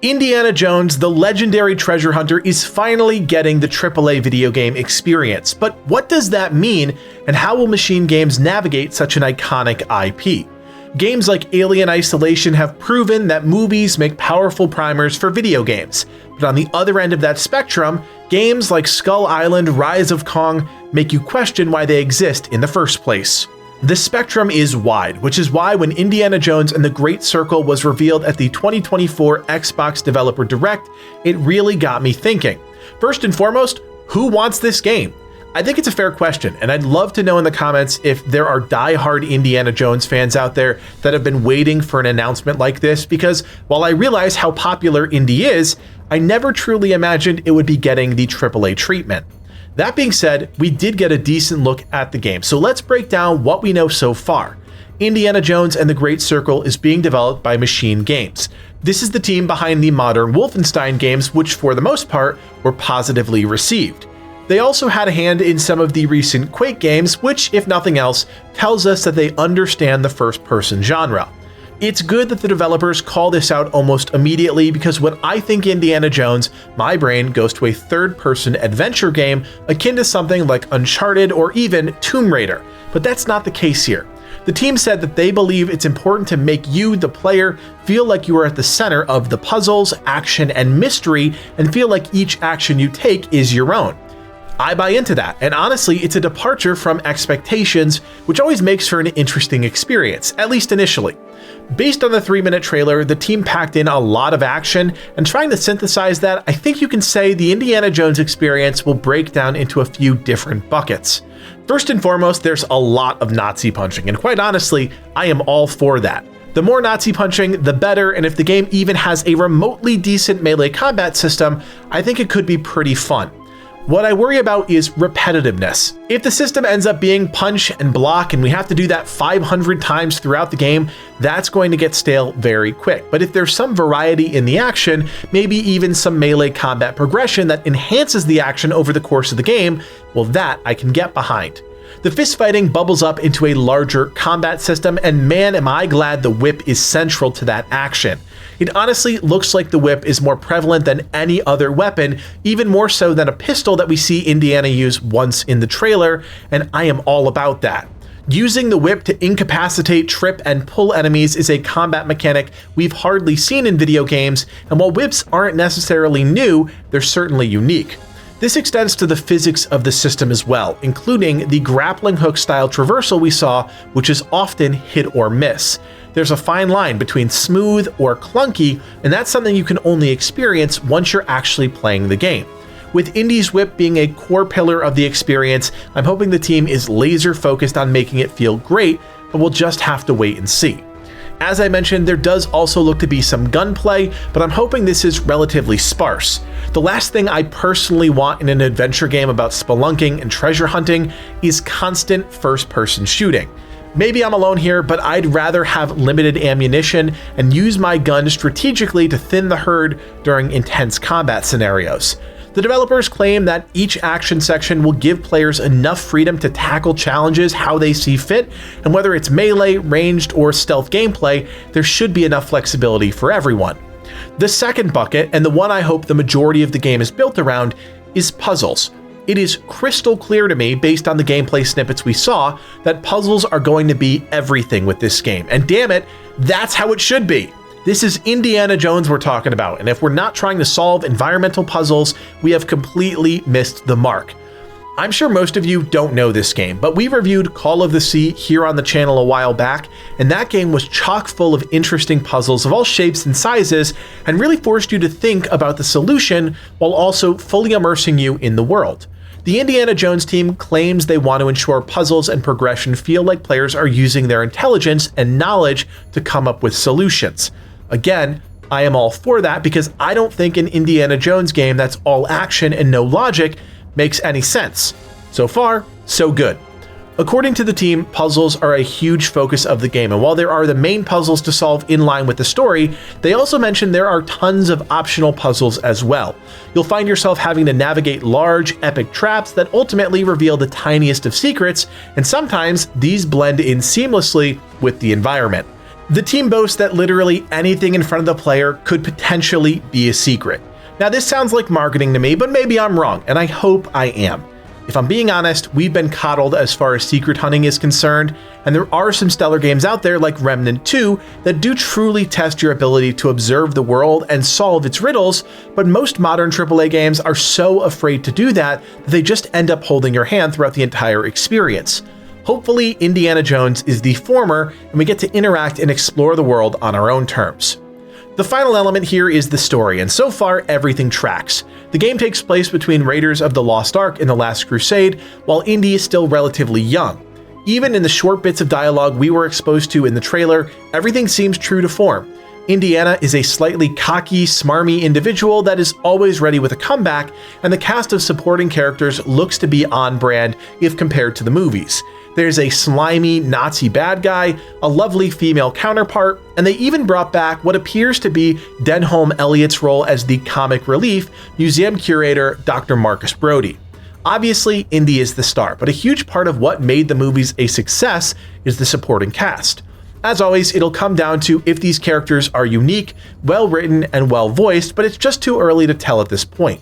Indiana Jones, the legendary treasure hunter, is finally getting the AAA video game experience. But what does that mean, and how will Machine Games navigate such an iconic IP? Games like Alien Isolation have proven that movies make powerful primers for video games. But on the other end of that spectrum, games like Skull Island, Rise of Kong make you question why they exist in the first place. The spectrum is wide, which is why when Indiana Jones and the Great Circle was revealed at the 2024 Xbox Developer Direct, it really got me thinking. First and foremost, who wants this game? I think it's a fair question, and I'd love to know in the comments if there are die-hard Indiana Jones fans out there that have been waiting for an announcement like this, because while I realize how popular Indy is, I never truly imagined it would be getting the AAA treatment. That being said, we did get a decent look at the game, so let's break down what we know so far. Indiana Jones and the Great Circle is being developed by Machine Games. This is the team behind the modern Wolfenstein games, which for the most part were positively received. They also had a hand in some of the recent Quake games, which, if nothing else, tells us that they understand the first-person genre. It's good that the developers call this out almost immediately, because when I think Indiana Jones, my brain goes to a third-person adventure game akin to something like Uncharted or even Tomb Raider, but that's not the case here. The team said that they believe it's important to make you, the player, feel like you are at the center of the puzzles, action, and mystery, and feel like each action you take is your own. I buy into that, and honestly, it's a departure from expectations, which always makes for an interesting experience, at least initially. Based on the 3-minute trailer, the team packed in a lot of action, and trying to synthesize that, I think you can say the Indiana Jones experience will break down into a few different buckets. First and foremost, there's a lot of Nazi punching, and quite honestly, I am all for that. The more Nazi punching, the better, and if the game even has a remotely decent melee combat system, I think it could be pretty fun. What I worry about is repetitiveness. If the system ends up being punch and block and we have to do that 500 times throughout the game, that's going to get stale very quick. But if there's some variety in the action, maybe even some melee combat progression that enhances the action over the course of the game, well, that I can get behind. The fist fighting bubbles up into a larger combat system, and man, am I glad the whip is central to that action. It honestly looks like the whip is more prevalent than any other weapon, even more so than a pistol that we see Indiana use once in the trailer, and I am all about that. Using the whip to incapacitate, trip, and pull enemies is a combat mechanic we've hardly seen in video games, and while whips aren't necessarily new, they're certainly unique. This extends to the physics of the system as well, including the grappling hook style traversal we saw, which is often hit or miss. There's a fine line between smooth or clunky, and that's something you can only experience once you're actually playing the game. With Indy's whip being a core pillar of the experience, I'm hoping the team is laser focused on making it feel great, but we'll just have to wait and see. As I mentioned, there does also look to be some gunplay, but I'm hoping this is relatively sparse. The last thing I personally want in an adventure game about spelunking and treasure hunting is constant first-person shooting. Maybe I'm alone here, but I'd rather have limited ammunition and use my gun strategically to thin the herd during intense combat scenarios. The developers claim that each action section will give players enough freedom to tackle challenges how they see fit, and whether it's melee, ranged, or stealth gameplay, there should be enough flexibility for everyone. The second bucket, and the one I hope the majority of the game is built around, is puzzles. It is crystal clear to me, based on the gameplay snippets we saw, that puzzles are going to be everything with this game, and damn it, that's how it should be. This is Indiana Jones we're talking about, and if we're not trying to solve environmental puzzles, we have completely missed the mark. I'm sure most of you don't know this game, but we reviewed Call of the Sea here on the channel a while back, and that game was chock full of interesting puzzles of all shapes and sizes, and really forced you to think about the solution while also fully immersing you in the world. The Indiana Jones team claims they want to ensure puzzles and progression feel like players are using their intelligence and knowledge to come up with solutions. Again, I am all for that, because I don't think an Indiana Jones game that's all action and no logic makes any sense. So far, so good. According to the team, puzzles are a huge focus of the game, and while there are the main puzzles to solve in line with the story, they also mention there are tons of optional puzzles as well. You'll find yourself having to navigate large, epic traps that ultimately reveal the tiniest of secrets, and sometimes these blend in seamlessly with the environment. The team boasts that literally anything in front of the player could potentially be a secret. Now this sounds like marketing to me, but maybe I'm wrong, and I hope I am. If I'm being honest, we've been coddled as far as secret hunting is concerned, and there are some stellar games out there like Remnant 2 that do truly test your ability to observe the world and solve its riddles, but most modern AAA games are so afraid to do that they just end up holding your hand throughout the entire experience. Hopefully, Indiana Jones is the former, and we get to interact and explore the world on our own terms. The final element here is the story, and so far everything tracks. The game takes place between Raiders of the Lost Ark and the Last Crusade, while Indy is still relatively young. Even in the short bits of dialogue we were exposed to in the trailer, everything seems true to form. Indiana is a slightly cocky, smarmy individual that is always ready with a comeback, and the cast of supporting characters looks to be on brand if compared to the movies. There's a slimy Nazi bad guy, a lovely female counterpart, and they even brought back what appears to be Denholm Elliott's role as the comic relief museum curator Dr. Marcus Brody. Obviously, Indy is the star, but a huge part of what made the movies a success is the supporting cast. As always, it'll come down to if these characters are unique, well written, and well voiced, but it's just too early to tell at this point.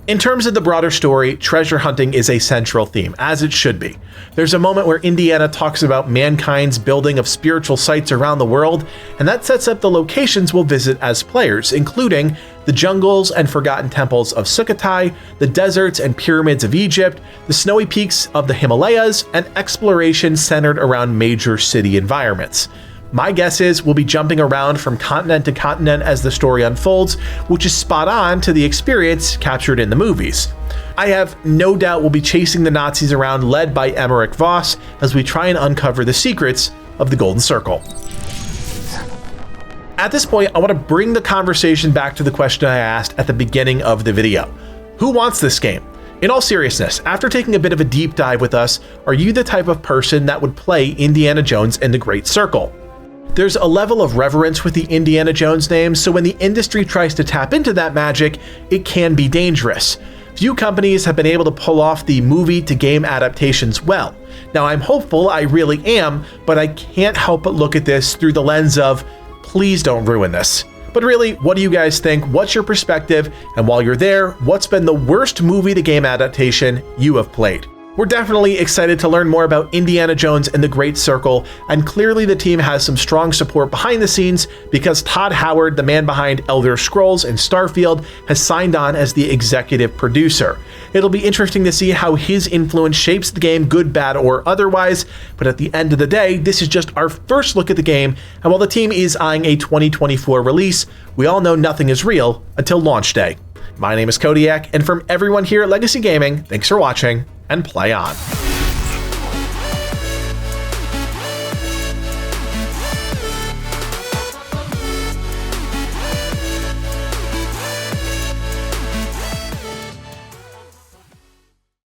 In terms of the broader story, treasure hunting is a central theme, as it should be. There's a moment where Indiana talks about mankind's building of spiritual sites around the world, and that sets up the locations we'll visit as players, including the jungles and forgotten temples of Sukhothai, the deserts and pyramids of Egypt, the snowy peaks of the Himalayas, and exploration centered around major city environments. My guess is we'll be jumping around from continent to continent as the story unfolds, which is spot on to the experience captured in the movies. I have no doubt we'll be chasing the Nazis around led by Emmerich Voss as we try and uncover the secrets of the Golden Circle. At this point, I want to bring the conversation back to the question I asked at the beginning of the video. Who wants this game? In all seriousness, after taking a bit of a deep dive with us, are you the type of person that would play Indiana Jones and the Great Circle? There's a level of reverence with the Indiana Jones name, so when the industry tries to tap into that magic, it can be dangerous. Few companies have been able to pull off the movie-to-game adaptations well. Now, I'm hopeful, I really am, but I can't help but look at this through the lens of, please don't ruin this. But really, what do you guys think? What's your perspective? And while you're there, what's been the worst movie-to-game adaptation you have played? We're definitely excited to learn more about Indiana Jones and the Great Circle, and clearly the team has some strong support behind the scenes because Todd Howard, the man behind Elder Scrolls and Starfield, has signed on as the executive producer. It'll be interesting to see how his influence shapes the game, good, bad, or otherwise, but at the end of the day, this is just our first look at the game, and while the team is eyeing a 2024 release, we all know nothing is real until launch day. My name is Kodiak, and from everyone here at Legacy Gaming, thanks for watching, and play on.